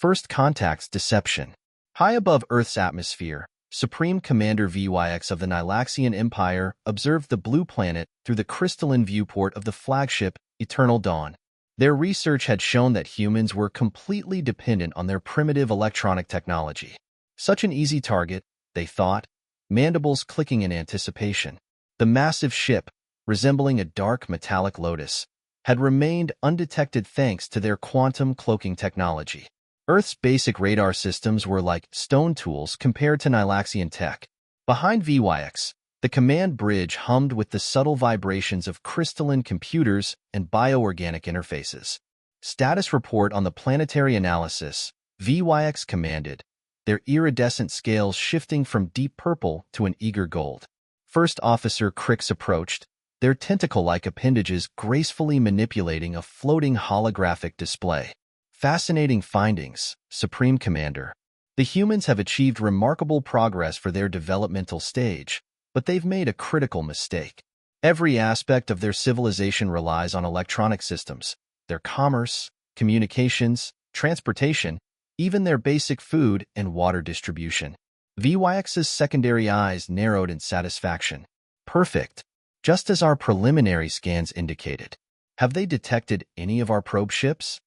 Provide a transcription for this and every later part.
First Contact's deception. High above Earth's atmosphere, Supreme Commander VYX of the Nilaxian Empire observed the blue planet through the crystalline viewport of the flagship Eternal Dawn. Their research had shown that humans were completely dependent on their primitive electronic technology. Such an easy target, they thought, mandibles clicking in anticipation. The massive ship, resembling a dark metallic lotus, had remained undetected thanks to their quantum cloaking technology. Earth's basic radar systems were like stone tools compared to Nilaxian tech. Behind VYX, the command bridge hummed with the subtle vibrations of crystalline computers and bioorganic interfaces. Status report on the planetary analysis, VYX commanded, their iridescent scales shifting from deep purple to an eager gold. First Officer Crix approached, their tentacle-like appendages gracefully manipulating a floating holographic display. Fascinating findings, Supreme Commander. The humans have achieved remarkable progress for their developmental stage, but they've made a critical mistake. Every aspect of their civilization relies on electronic systems, their commerce, communications, transportation, even their basic food and water distribution. VYX's secondary eyes narrowed in satisfaction. Perfect. Just as our preliminary scans indicated. Have they detected any of our probe ships?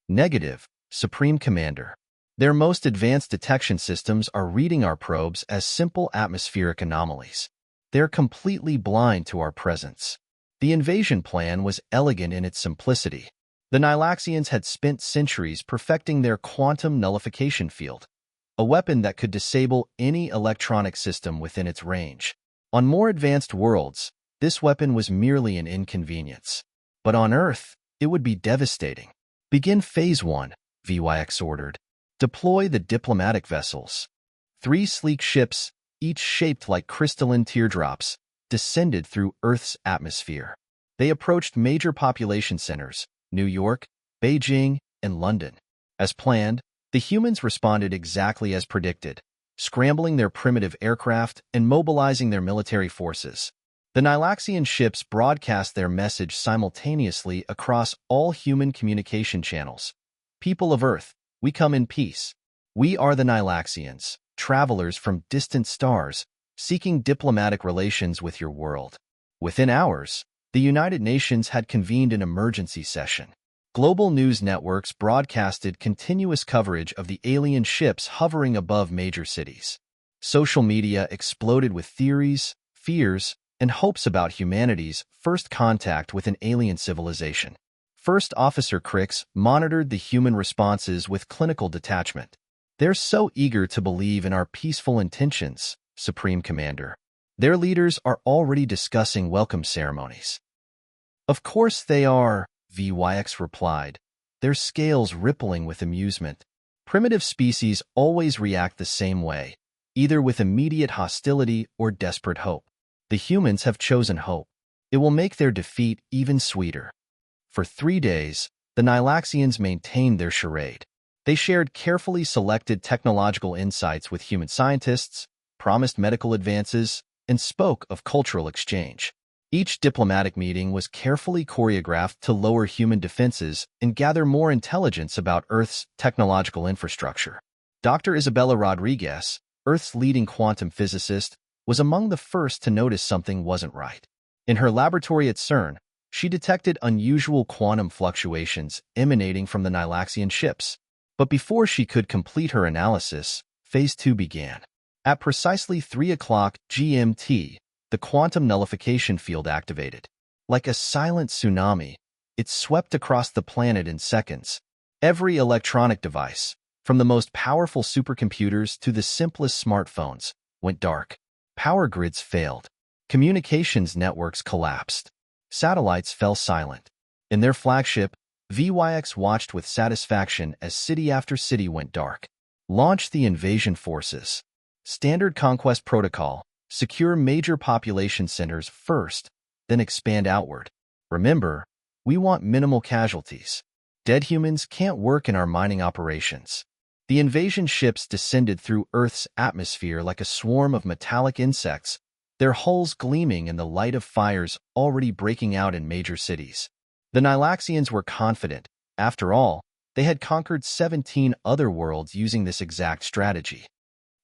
Negative, Supreme Commander. Their most advanced detection systems are reading our probes as simple atmospheric anomalies. They're completely blind to our presence. The invasion plan was elegant in its simplicity. The Nilaxians had spent centuries perfecting their quantum nullification field, a weapon that could disable any electronic system within its range. On more advanced worlds, this weapon was merely an inconvenience. But on Earth, it would be devastating. Begin Phase 1, VYX ordered. Deploy the diplomatic vessels. 3 sleek ships, each shaped like crystalline teardrops, descended through Earth's atmosphere. They approached major population centers, New York, Beijing, and London. As planned, the humans responded exactly as predicted, scrambling their primitive aircraft and mobilizing their military forces. The Nilaxian ships broadcast their message simultaneously across all human communication channels. People of Earth, we come in peace. We are the Nilaxians, travelers from distant stars, seeking diplomatic relations with your world. Within hours, the United Nations had convened an emergency session. Global news networks broadcasted continuous coverage of the alien ships hovering above major cities. Social media exploded with theories, fears, and hopes about humanity's first contact with an alien civilization. First Officer Crix monitored the human responses with clinical detachment. They're so eager to believe in our peaceful intentions, Supreme Commander. Their leaders are already discussing welcome ceremonies. Of course they are, VYX replied, their scales rippling with amusement. Primitive species always react the same way, either with immediate hostility or desperate hope. The humans have chosen hope. It will make their defeat even sweeter. For 3 days, the Nilaxians maintained their charade. They shared carefully selected technological insights with human scientists, promised medical advances, and spoke of cultural exchange. Each diplomatic meeting was carefully choreographed to lower human defenses and gather more intelligence about Earth's technological infrastructure. Dr. Isabella Rodriguez, Earth's leading quantum physicist, was among the first to notice something wasn't right. In her laboratory at CERN, she detected unusual quantum fluctuations emanating from the Nilaxian ships. But before she could complete her analysis, Phase 2 began. At precisely 3 o'clock GMT, the quantum nullification field activated. Like a silent tsunami, it swept across the planet in seconds. Every electronic device, from the most powerful supercomputers to the simplest smartphones, went dark. Power grids failed. Communications networks collapsed. Satellites fell silent. In their flagship, VYX watched with satisfaction as city after city went dark. Launch the invasion forces. Standard conquest protocol. Secure major population centers first, then expand outward. Remember, we want minimal casualties. Dead humans can't work in our mining operations. The invasion ships descended through Earth's atmosphere like a swarm of metallic insects, their hulls gleaming in the light of fires already breaking out in major cities. The Nilaxians were confident. After all, They had conquered 17 other worlds using this exact strategy.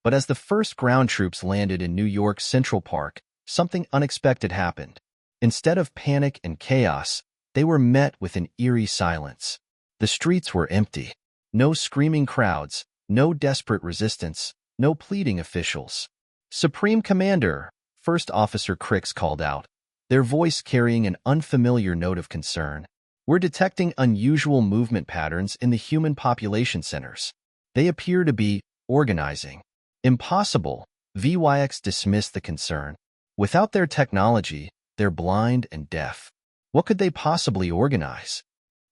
But as the first ground troops landed in New York's Central Park, something unexpected happened. Instead of panic and chaos, they were met with an eerie silence. The streets were empty. No screaming crowds, no desperate resistance, no pleading officials. "Supreme Commander," First Officer Crix called out, their voice carrying an unfamiliar note of concern. "We're detecting unusual movement patterns in the human population centers. They appear to be organizing." "Impossible," VYX dismissed the concern. "Without their technology, they're blind and deaf. What could they possibly organize?"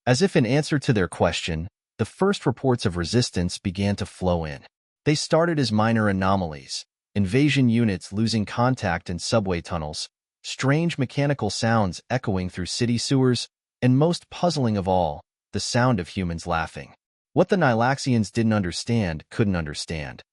As if in answer to their question, the first reports of resistance began to flow in. They started as minor anomalies, invasion units losing contact in subway tunnels, strange mechanical sounds echoing through city sewers, and most puzzling of all, the sound of humans laughing. What the Nilaxians couldn't understand,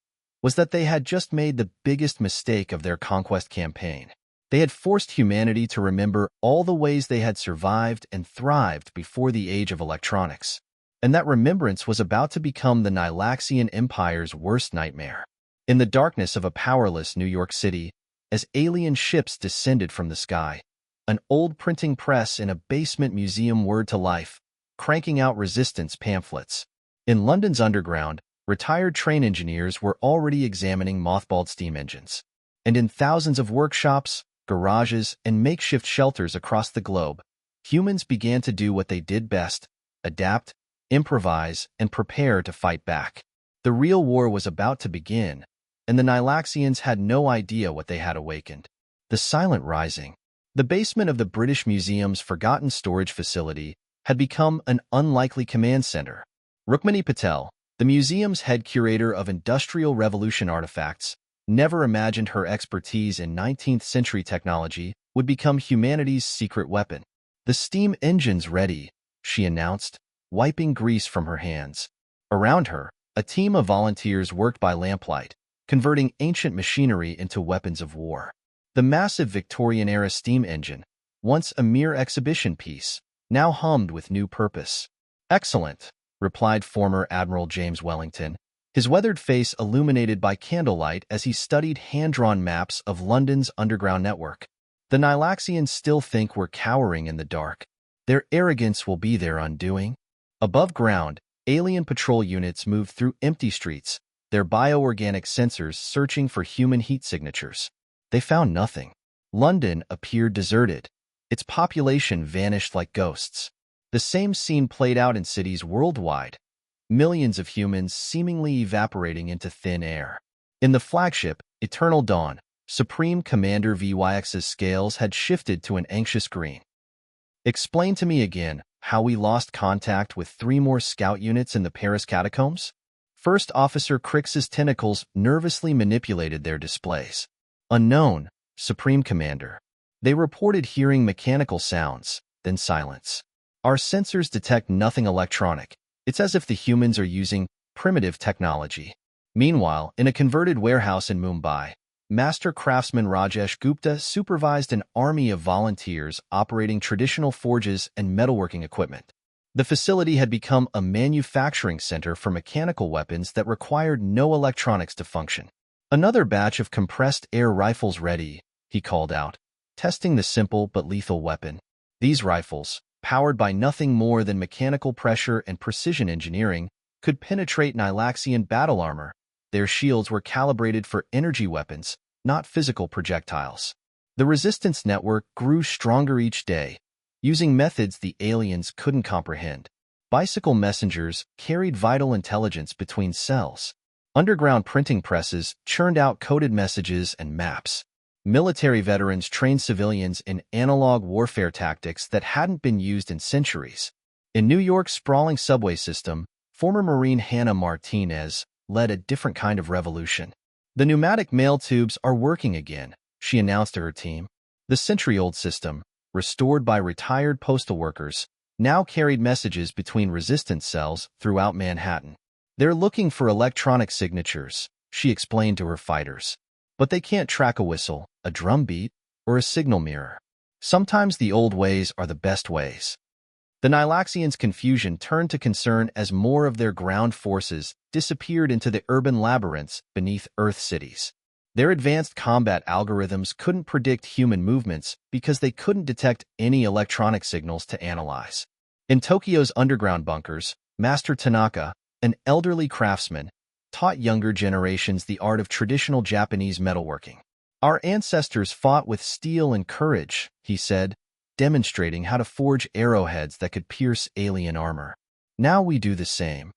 was that they had just made the biggest mistake of their conquest campaign. They had forced humanity to remember all the ways they had survived and thrived before the age of electronics. And that remembrance was about to become the Nilaxian Empire's worst nightmare. In the darkness of a powerless New York City, as alien ships descended from the sky, an old printing press in a basement museum whirred to life, cranking out resistance pamphlets. In London's underground, retired train engineers were already examining mothballed steam engines. And in thousands of workshops, garages, and makeshift shelters across the globe, humans began to do what they did best: adapt, improvise, and prepare to fight back. The real war was about to begin, and the Nilaxians had no idea what they had awakened. The Silent Rising. The basement of the British Museum's forgotten storage facility had become an unlikely command center. Rukmini Patel, the museum's head curator of Industrial Revolution artifacts, never imagined her expertise in 19th-century technology would become humanity's secret weapon. "The steam engine's ready," she announced, wiping grease from her hands. Around her, a team of volunteers worked by lamplight, converting ancient machinery into weapons of war. The massive Victorian-era steam engine, once a mere exhibition piece, now hummed with new purpose. "Excellent," replied former Admiral James Wellington, his weathered face illuminated by candlelight as he studied hand-drawn maps of London's underground network. "The Nilaxians still think we're cowering in the dark. Their arrogance will be their undoing." Above ground, alien patrol units moved through empty streets, their bioorganic sensors searching for human heat signatures. They found nothing. London appeared deserted. Its population vanished like ghosts. The same scene played out in cities worldwide, millions of humans seemingly evaporating into thin air. In the flagship, Eternal Dawn, Supreme Commander VYX's scales had shifted to an anxious green. "Explain to me again how we lost contact with 3 more scout units in the Paris catacombs?" First Officer Crix's tentacles nervously manipulated their displays. "Unknown, Supreme Commander. They reported hearing mechanical sounds, then silence. Our sensors detect nothing electronic. It's as if the humans are using primitive technology." Meanwhile, in a converted warehouse in Mumbai, master craftsman Rajesh Gupta supervised an army of volunteers operating traditional forges and metalworking equipment. The facility had become a manufacturing center for mechanical weapons that required no electronics to function. "Another batch of compressed air rifles ready," he called out, testing the simple but lethal weapon. These rifles, powered by nothing more than mechanical pressure and precision engineering, could penetrate Nilaxian battle armor. Their shields were calibrated for energy weapons, not physical projectiles. The resistance network grew stronger each day, using methods the aliens couldn't comprehend. Bicycle messengers carried vital intelligence between cells. Underground printing presses churned out coded messages and maps. Military veterans trained civilians in analog warfare tactics that hadn't been used in centuries. In New York's sprawling subway system, former Marine Hannah Martinez led a different kind of revolution. "The pneumatic mail tubes are working again," she announced to her team. The century-old system, restored by retired postal workers, now carried messages between resistance cells throughout Manhattan. "They're looking for electronic signatures," she explained to her fighters. "But they can't track a whistle, a drum beat, or a signal mirror. Sometimes the old ways are the best ways." The Nilaxians' confusion turned to concern as more of their ground forces disappeared into the urban labyrinths beneath Earth cities. Their advanced combat algorithms couldn't predict human movements because they couldn't detect any electronic signals to analyze. In Tokyo's underground bunkers, Master Tanaka, an elderly craftsman, taught younger generations the art of traditional Japanese metalworking. "Our ancestors fought with steel and courage," he said, demonstrating how to forge arrowheads that could pierce alien armor. "Now we do the same."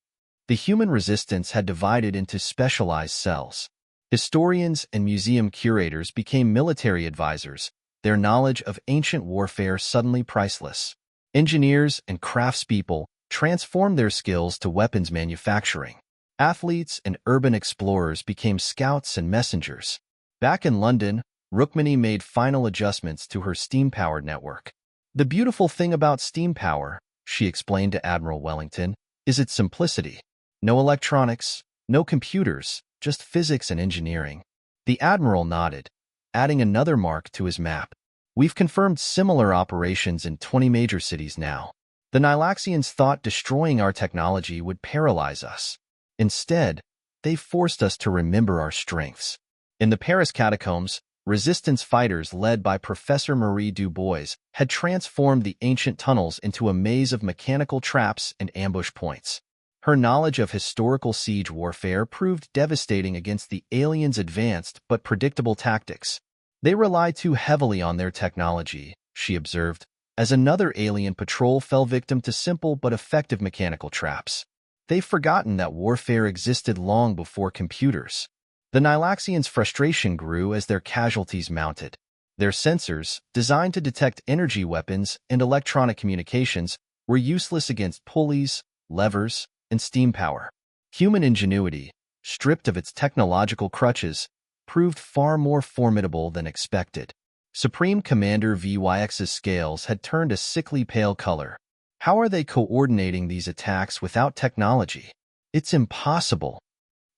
The human resistance had divided into specialized cells. Historians and museum curators became military advisors, their knowledge of ancient warfare suddenly priceless. Engineers and craftspeople transformed their skills to weapons manufacturing. Athletes and urban explorers became scouts and messengers. Back in London, Rukmini made final adjustments to her steam-powered network. "The beautiful thing about steam power," she explained to Admiral Wellington, "is its simplicity. No electronics, no computers, just physics and engineering." The Admiral nodded, adding another mark to his map. "We've confirmed similar operations in 20 major cities now." The Nilaxians thought destroying our technology would paralyze us. Instead, they forced us to remember our strengths. In the Paris catacombs, resistance fighters led by Professor Marie Dubois had transformed the ancient tunnels into a maze of mechanical traps and ambush points. Her knowledge of historical siege warfare proved devastating against the aliens' advanced but predictable tactics. "They rely too heavily on their technology," she observed, as another alien patrol fell victim to simple but effective mechanical traps. "They've forgotten that warfare existed long before computers." The Nilaxians' frustration grew as their casualties mounted. Their sensors, designed to detect energy weapons and electronic communications, were useless against pulleys, levers, and steam power. Human ingenuity, stripped of its technological crutches, proved far more formidable than expected. Supreme Commander VYX's scales had turned a sickly pale color. "How are they coordinating these attacks without technology? It's impossible."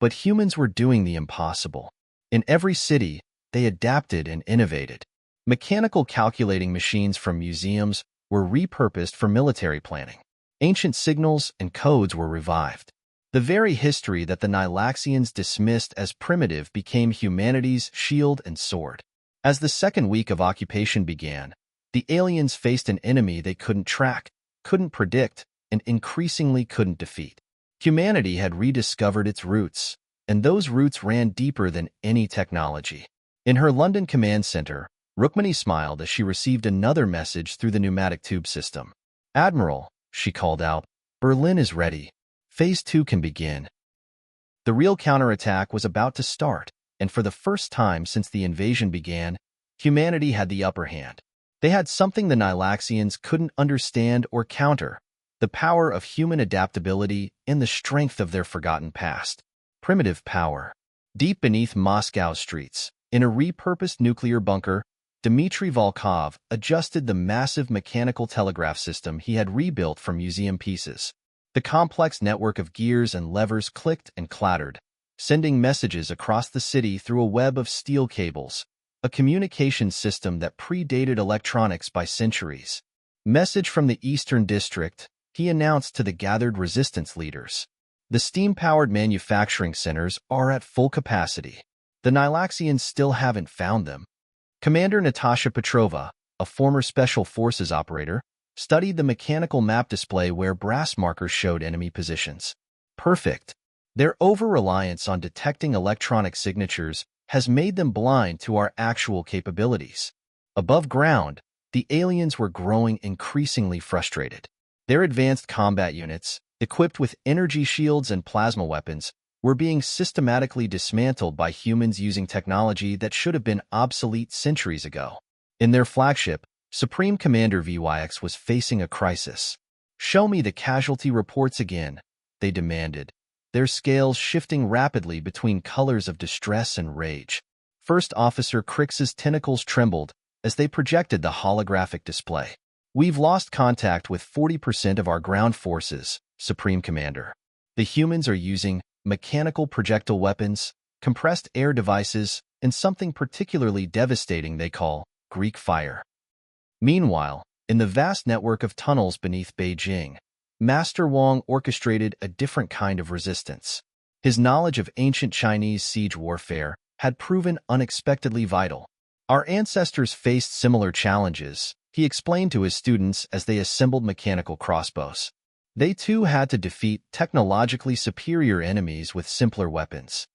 But humans were doing the impossible. In every city, they adapted and innovated. Mechanical calculating machines from museums were repurposed for military planning. Ancient signals and codes were revived. The very history that the Nilaxians dismissed as primitive became humanity's shield and sword. As the second week of occupation began, the aliens faced an enemy they couldn't track, couldn't predict, and increasingly couldn't defeat. Humanity had rediscovered its roots, and those roots ran deeper than any technology. In her London command center, Rukmini smiled as she received another message through the pneumatic tube system. "Admiral," she called out, "Berlin is ready. Phase 2 can begin." The real counterattack was about to start, and for the first time since the invasion began, humanity had the upper hand. They had something the Nilaxians couldn't understand or counter: the power of human adaptability and the strength of their forgotten past. Primitive power. Deep beneath Moscow's streets, in a repurposed nuclear bunker, Dmitry Volkov adjusted the massive mechanical telegraph system he had rebuilt from museum pieces. The complex network of gears and levers clicked and clattered, sending messages across the city through a web of steel cables, a communication system that predated electronics by centuries. "Message from the Eastern District," he announced to the gathered resistance leaders. "The steam-powered manufacturing centers are at full capacity. The Nilaxians still haven't found them." Commander Natasha Petrova, a former Special Forces operator, studied the mechanical map display where brass markers showed enemy positions. "Perfect. Their over-reliance on detecting electronic signatures has made them blind to our actual capabilities." Above ground, the aliens were growing increasingly frustrated. Their advanced combat units, equipped with energy shields and plasma weapons, were being systematically dismantled by humans using technology that should have been obsolete centuries ago. In their flagship, Supreme Commander VYX was facing a crisis. "Show me the casualty reports again," they demanded, their scales shifting rapidly between colors of distress and rage. First Officer Crix's tentacles trembled as they projected the holographic display. "We've lost contact with 40% of our ground forces, Supreme Commander. The humans are using mechanical projectile weapons, compressed air devices, and something particularly devastating they call Greek fire." Meanwhile, In the vast network of tunnels beneath Beijing, Master Wang orchestrated a different kind of resistance. His knowledge of ancient Chinese siege warfare had proven unexpectedly vital. Our ancestors faced similar challenges, he explained to his students as they assembled mechanical crossbows. They too had to defeat technologically superior enemies with simpler weapons.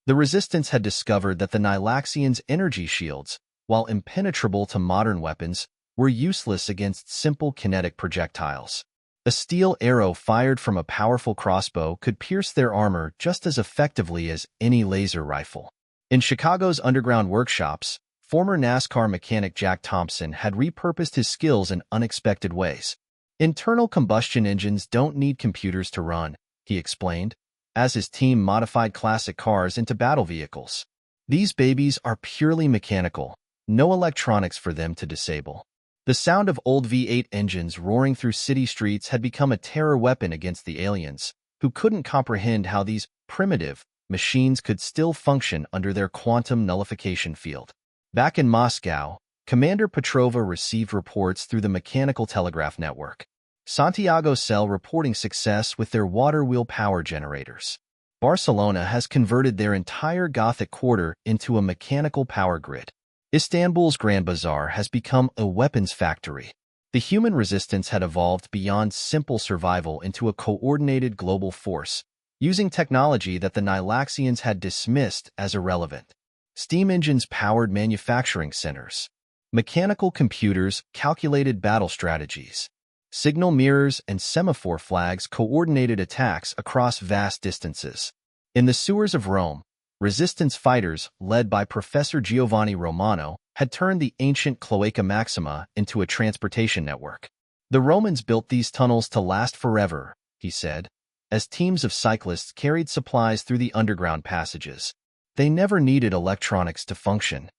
The resistance had discovered that the Nilaxians' energy shields, while impenetrable to modern weapons, were useless against simple kinetic projectiles. A steel arrow fired from a powerful crossbow could pierce their armor just as effectively as any laser rifle. In Chicago's underground workshops, former NASCAR mechanic Jack Thompson had repurposed his skills in unexpected ways. Internal combustion engines don't need computers to run, he explained, as his team modified classic cars into battle vehicles. These babies are purely mechanical, no electronics for them to disable. The sound of old V8 engines roaring through city streets had become a terror weapon against the aliens, who couldn't comprehend how these primitive machines could still function under their quantum nullification field. Back in Moscow, Commander Petrova received reports through the mechanical telegraph network. Santiago Cell reporting success with their water wheel power generators. Barcelona has converted their entire Gothic quarter into a mechanical power grid. Istanbul's Grand Bazaar has become a weapons factory. The human resistance had evolved beyond simple survival into a coordinated global force, using technology that the Nilaxians had dismissed as irrelevant. Steam engines powered manufacturing centers. Mechanical computers calculated battle strategies. Signal mirrors and semaphore flags coordinated attacks across vast distances. In the sewers of Rome, resistance fighters, led by Professor Giovanni Romano, had turned the ancient Cloaca Maxima into a transportation network. The Romans built these tunnels to last forever, he said, as teams of cyclists carried supplies through the underground passages. They never needed electronics to function.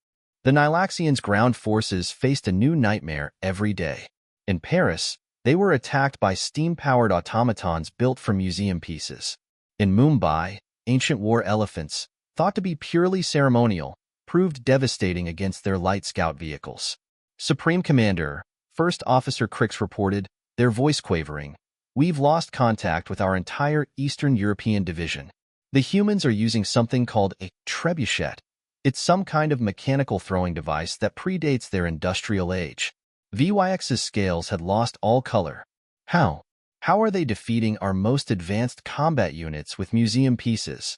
The Nilaxians' ground forces faced a new nightmare every day. In Paris, they were attacked by steam-powered automatons built from museum pieces. In Mumbai, ancient war elephants, thought to be purely ceremonial, proved devastating against their light scout vehicles. Supreme Commander, First Officer Crix reported, their voice quavering, "We've lost contact with our entire Eastern European division. The humans are using something called a trebuchet. It's some kind of mechanical throwing device that predates their industrial age." VYX's scales had lost all color. How? How are they defeating our most advanced combat units with museum pieces?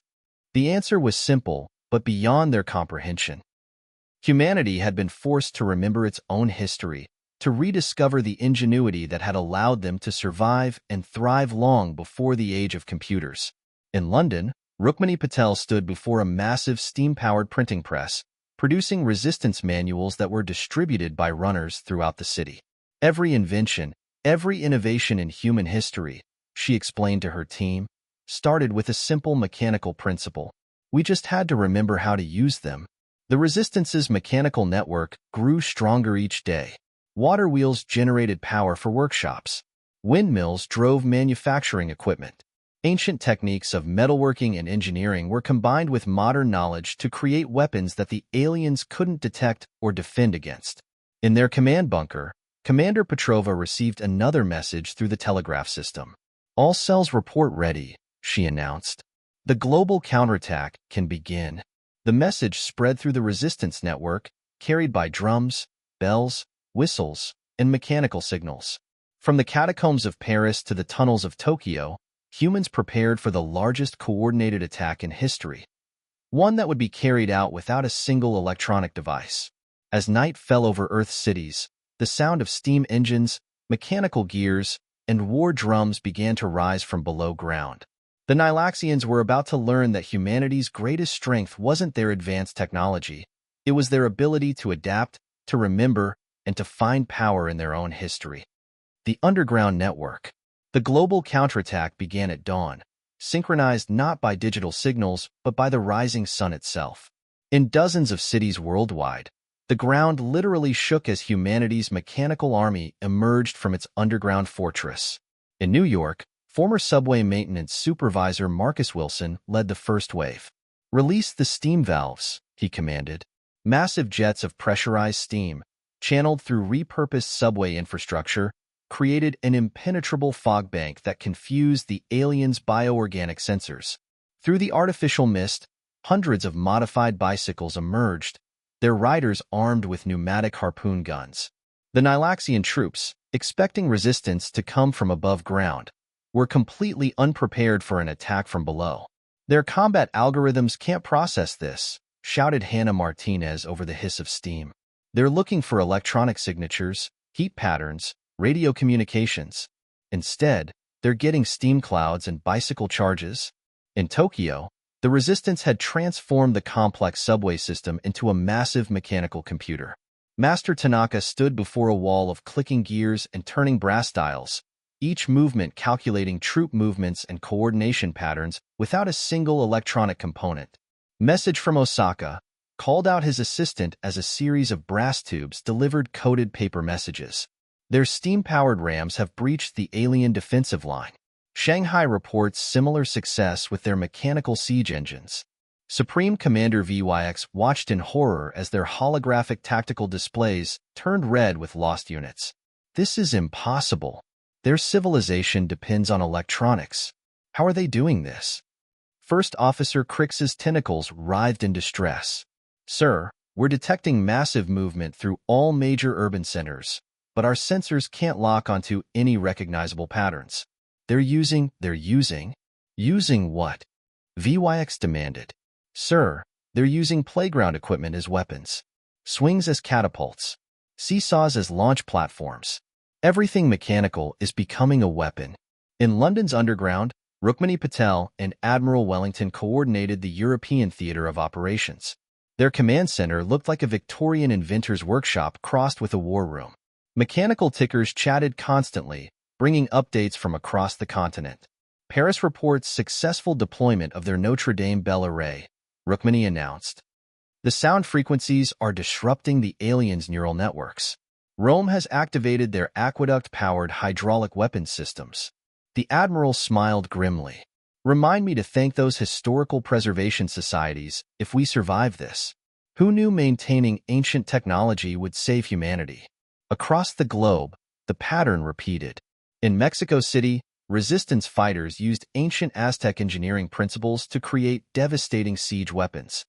The answer was simple, but beyond their comprehension. Humanity had been forced to remember its own history, to rediscover the ingenuity that had allowed them to survive and thrive long before the age of computers. In London, Rukmini Patel stood before a massive steam-powered printing press, producing resistance manuals that were distributed by runners throughout the city. Every invention, every innovation in human history, she explained to her team, started with a simple mechanical principle. We just had to remember how to use them. The Resistance's mechanical network grew stronger each day. Water wheels generated power for workshops. Windmills drove manufacturing equipment. Ancient techniques of metalworking and engineering were combined with modern knowledge to create weapons that the aliens couldn't detect or defend against. In their command bunker, Commander Petrova received another message through the telegraph system. "All cells report ready," she announced. "The global counterattack can begin." The message spread through the resistance network, carried by drums, bells, whistles, and mechanical signals. From the catacombs of Paris to the tunnels of Tokyo, humans prepared for the largest coordinated attack in history, one that would be carried out without a single electronic device. As night fell over Earth's cities, the sound of steam engines, mechanical gears, and war drums began to rise from below ground. The Nilaxians were about to learn that humanity's greatest strength wasn't their advanced technology. It was their ability to adapt, to remember, and to find power in their own history. The underground network. The global counterattack began at dawn, synchronized not by digital signals but by the rising sun itself. In dozens of cities worldwide, the ground literally shook as humanity's mechanical army emerged from its underground fortress. In New York, former subway maintenance supervisor Marcus Wilson led the first wave. "Release the steam valves," he commanded. Massive jets of pressurized steam, channeled through repurposed subway infrastructure, created an impenetrable fog bank that confused the aliens' bioorganic sensors. Through the artificial mist, hundreds of modified bicycles emerged, their riders armed with pneumatic harpoon guns. The Nilaxian troops, expecting resistance to come from above ground, were completely unprepared for an attack from below. "Their combat algorithms can't process this," shouted Hannah Martinez over the hiss of steam. "They're looking for electronic signatures, heat patterns, radio communications. Instead, they're getting steam clouds and bicycle charges." In Tokyo, the resistance had transformed the complex subway system into a massive mechanical computer. Master Tanaka stood before a wall of clicking gears and turning brass dials, each movement calculating troop movements and coordination patterns without a single electronic component. "Message from Osaka," called out his assistant as a series of brass tubes delivered coded paper messages. "Their steam-powered rams have breached the alien defensive line." Shanghai reports similar success with their mechanical siege engines. Supreme Commander VYX watched in horror as their holographic tactical displays turned red with lost units. "This is impossible. Their civilization depends on electronics. How are they doing this?" First Officer Crix's tentacles writhed in distress. "Sir, we're detecting massive movement through all major urban centers, but our sensors can't lock onto any recognizable patterns." They're using what?" VYX demanded. "Sir, they're using playground equipment as weapons, swings as catapults, seesaws as launch platforms. Everything mechanical is becoming a weapon." In London's underground, Rukmini Patel and Admiral Wellington coordinated the European theater of operations. Their command center looked like a Victorian inventor's workshop crossed with a war room. Mechanical tickers chatted constantly, bringing updates from across the continent. "Paris reports successful deployment of their Notre Dame Bell array," Rukmini announced. "The sound frequencies are disrupting the aliens' neural networks. Rome has activated their aqueduct-powered hydraulic weapons systems." The admiral smiled grimly. "Remind me to thank those historical preservation societies if we survive this. Who knew maintaining ancient technology would save humanity?" Across the globe, the pattern repeated. In Mexico City, resistance fighters used ancient Aztec engineering principles to create devastating siege weapons.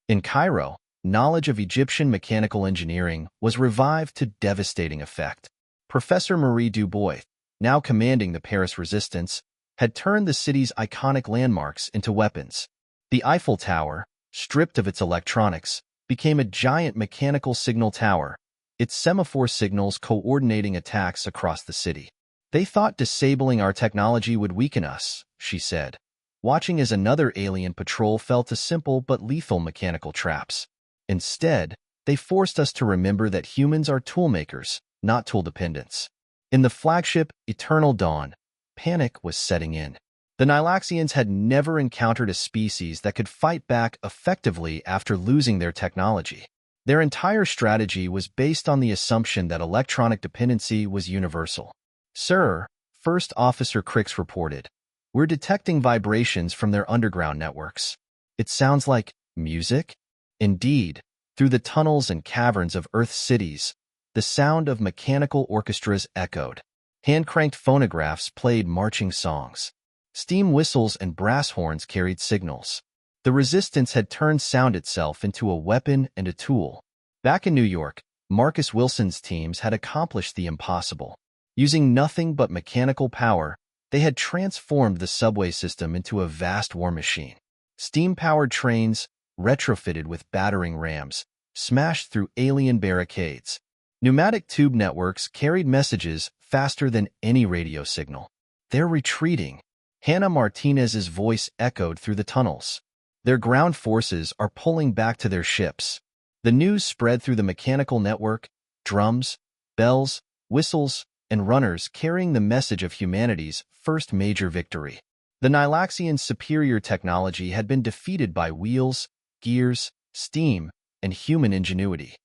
In Cairo, knowledge of Egyptian mechanical engineering was revived to devastating effect. Professor Marie Dubois, now commanding the Paris resistance, had turned the city's iconic landmarks into weapons. The Eiffel Tower, stripped of its electronics, became a giant mechanical signal tower, its semaphore signals coordinating attacks across the city. "They thought disabling our technology would weaken us," she said, watching as another alien patrol fell to simple but lethal mechanical traps. "Instead, they forced us to remember that humans are toolmakers, not tool dependents." In the flagship Eternal Dawn, panic was setting in. The Nilaxians had never encountered a species that could fight back effectively after losing their technology. Their entire strategy was based on the assumption that electronic dependency was universal. "Sir," First Officer Crix reported, "we're detecting vibrations from their underground networks. It sounds like music?" Indeed, through the tunnels and caverns of Earth's cities, the sound of mechanical orchestras echoed. Hand-cranked phonographs played marching songs. Steam whistles and brass horns carried signals. The resistance had turned sound itself into a weapon and a tool. Back in New York, Marcus Wilson's teams had accomplished the impossible. Using nothing but mechanical power, they had transformed the subway system into a vast war machine. Steam-powered trains, retrofitted with battering rams, smashed through alien barricades. Pneumatic tube networks carried messages faster than any radio signal. "They're retreating." Hannah Martinez's voice echoed through the tunnels. "Their ground forces are pulling back to their ships." The news spread through the mechanical network, drums, bells, whistles, and runners carrying the message of humanity's first major victory. The Nilaxians' superior technology had been defeated by wheels, gears, steam, and human ingenuity.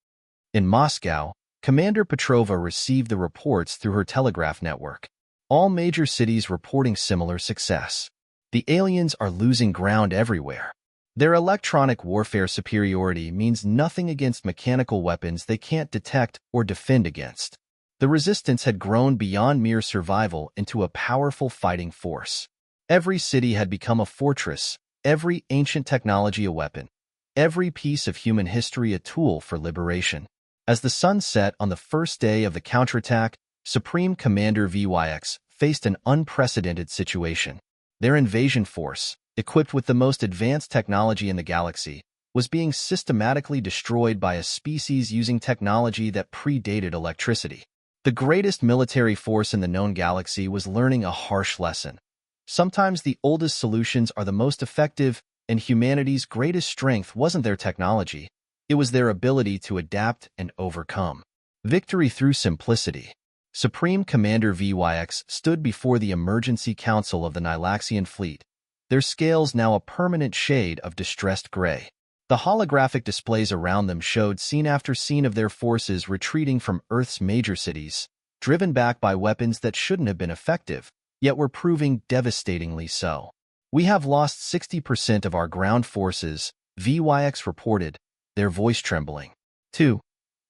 In Moscow, Commander Petrova received the reports through her telegraph network. All major cities reporting similar success. The aliens are losing ground everywhere. Their electronic warfare superiority means nothing against mechanical weapons they can't detect or defend against. The resistance had grown beyond mere survival into a powerful fighting force. Every city had become a fortress, every ancient technology a weapon, every piece of human history a tool for liberation. As the sun set on the first day of the counterattack, Supreme Commander VYX faced an unprecedented situation. Their invasion force, equipped with the most advanced technology in the galaxy, was being systematically destroyed by a species using technology that predated electricity. The greatest military force in the known galaxy was learning a harsh lesson. Sometimes the oldest solutions are the most effective, and humanity's greatest strength wasn't their technology. It was their ability to adapt and overcome. Victory through simplicity. Supreme Commander VYX stood before the Emergency Council of the Nilaxian fleet, their scales now a permanent shade of distressed gray. The holographic displays around them showed scene after scene of their forces retreating from Earth's major cities, driven back by weapons that shouldn't have been effective, yet were proving devastatingly so. "We have lost 60% of our ground forces," VYX reported, their voice trembling. 2.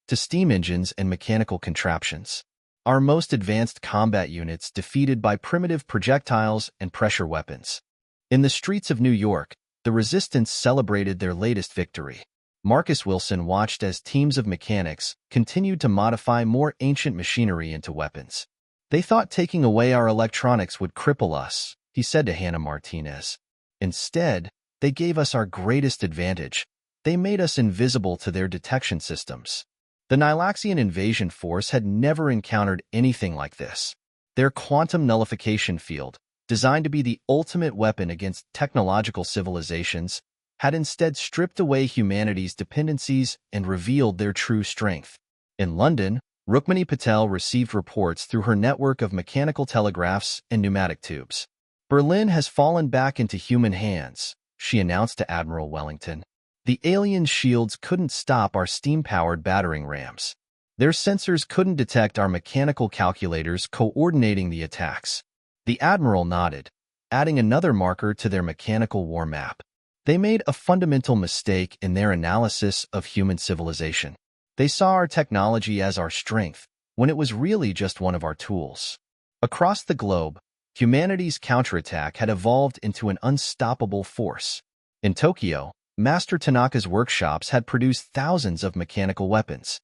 To steam engines and mechanical contraptions. "Our most advanced combat units defeated by primitive projectiles and pressure weapons." In the streets of New York, the resistance celebrated their latest victory. Marcus Wilson watched as teams of mechanics continued to modify more ancient machinery into weapons. "They thought taking away our electronics would cripple us," he said to Hannah Martinez. "Instead, they gave us our greatest advantage. They made us invisible to their detection systems." The Nilaxian invasion force had never encountered anything like this. Their quantum nullification field, designed to be the ultimate weapon against technological civilizations, had instead stripped away humanity's dependencies and revealed their true strength. In London, Rukmini Patel received reports through her network of mechanical telegraphs and pneumatic tubes. "Berlin has fallen back into human hands," she announced to Admiral Wellington. "The alien shields couldn't stop our steam-powered battering rams. Their sensors couldn't detect our mechanical calculators coordinating the attacks." The Admiral nodded, adding another marker to their mechanical war map. They made a fundamental mistake in their analysis of human civilization. They saw our technology as our strength, when it was really just one of our tools. Across the globe, humanity's counterattack had evolved into an unstoppable force. In Tokyo, Master Tanaka's workshops had produced thousands of mechanical weapons.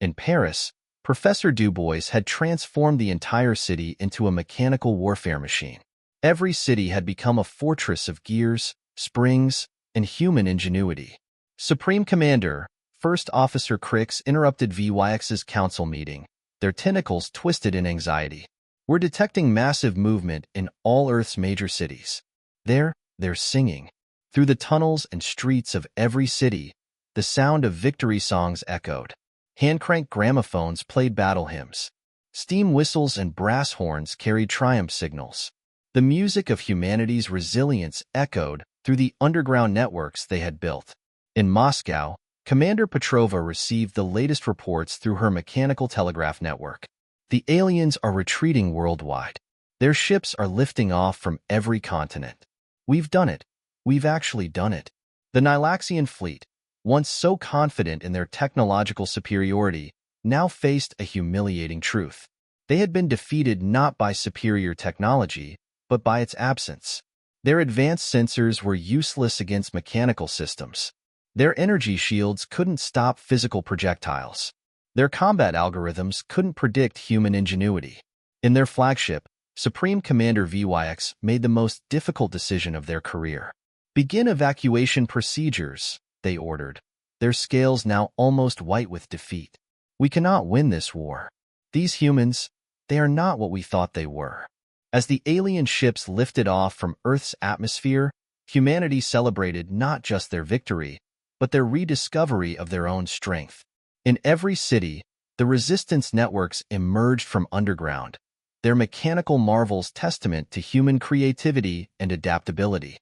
In Paris, Professor Dubois had transformed the entire city into a mechanical warfare machine. Every city had become a fortress of gears, springs, and human ingenuity. Supreme Commander, First Officer Crix interrupted VYX's council meeting, their tentacles twisted in anxiety. "We're detecting massive movement in all Earth's major cities. They're singing." Through the tunnels and streets of every city, the sound of victory songs echoed. Hand-cranked gramophones played battle hymns. Steam whistles and brass horns carried triumph signals. The music of humanity's resilience echoed through the underground networks they had built. In Moscow, Commander Petrova received the latest reports through her mechanical telegraph network. "The aliens are retreating worldwide. Their ships are lifting off from every continent. We've done it. We've actually done it." The Nilaxian fleet, once so confident in their technological superiority, now faced a humiliating truth. They had been defeated not by superior technology, but by its absence. Their advanced sensors were useless against mechanical systems. Their energy shields couldn't stop physical projectiles. Their combat algorithms couldn't predict human ingenuity. In their flagship, Supreme Commander VYX made the most difficult decision of their career. "Begin evacuation procedures," they ordered, their scales now almost white with defeat. "We cannot win this war. These humans, they are not what we thought they were." As the alien ships lifted off from Earth's atmosphere, humanity celebrated not just their victory, but their rediscovery of their own strength. In every city, the resistance networks emerged from underground, their mechanical marvels testament to human creativity and adaptability.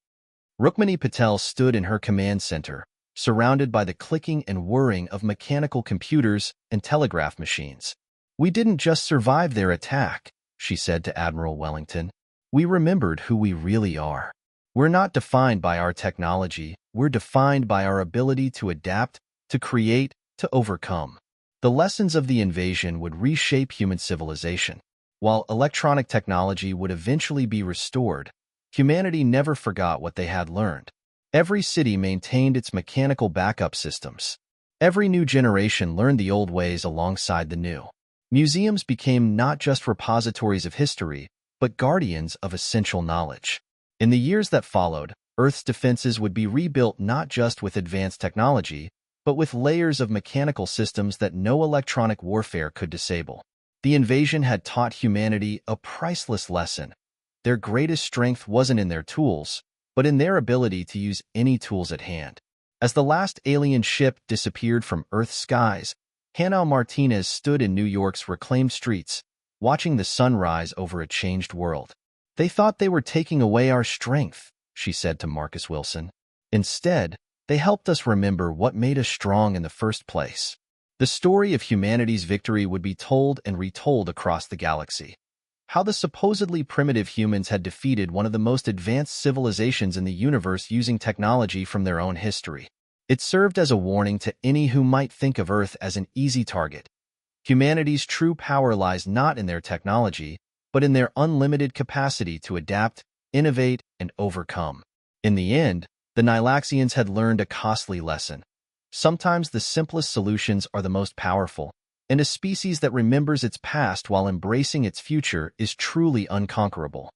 Rukmini Patel stood in her command center, surrounded by the clicking and whirring of mechanical computers and telegraph machines. "We didn't just survive their attack," she said to Admiral Wellington. "We remembered who we really are." We're not defined by our technology, we're defined by our ability to adapt, to create, to overcome. The lessons of the invasion would reshape human civilization. While electronic technology would eventually be restored, humanity never forgot what they had learned. Every city maintained its mechanical backup systems. Every new generation learned the old ways alongside the new. Museums became not just repositories of history, but guardians of essential knowledge. In the years that followed, Earth's defenses would be rebuilt not just with advanced technology, but with layers of mechanical systems that no electronic warfare could disable. The invasion had taught humanity a priceless lesson. Their greatest strength wasn't in their tools, but in their ability to use any tools at hand. As the last alien ship disappeared from Earth's skies, Hannah Martinez stood in New York's reclaimed streets, watching the sun rise over a changed world. "They thought they were taking away our strength," she said to Marcus Wilson. "Instead, they helped us remember what made us strong in the first place." The story of humanity's victory would be told and retold across the galaxy. How the supposedly primitive humans had defeated one of the most advanced civilizations in the universe using technology from their own history. It served as a warning to any who might think of Earth as an easy target. Humanity's true power lies not in their technology, but in their unlimited capacity to adapt, innovate, and overcome. In the end, the Nilaxians had learned a costly lesson. Sometimes the simplest solutions are the most powerful, and a species that remembers its past while embracing its future is truly unconquerable.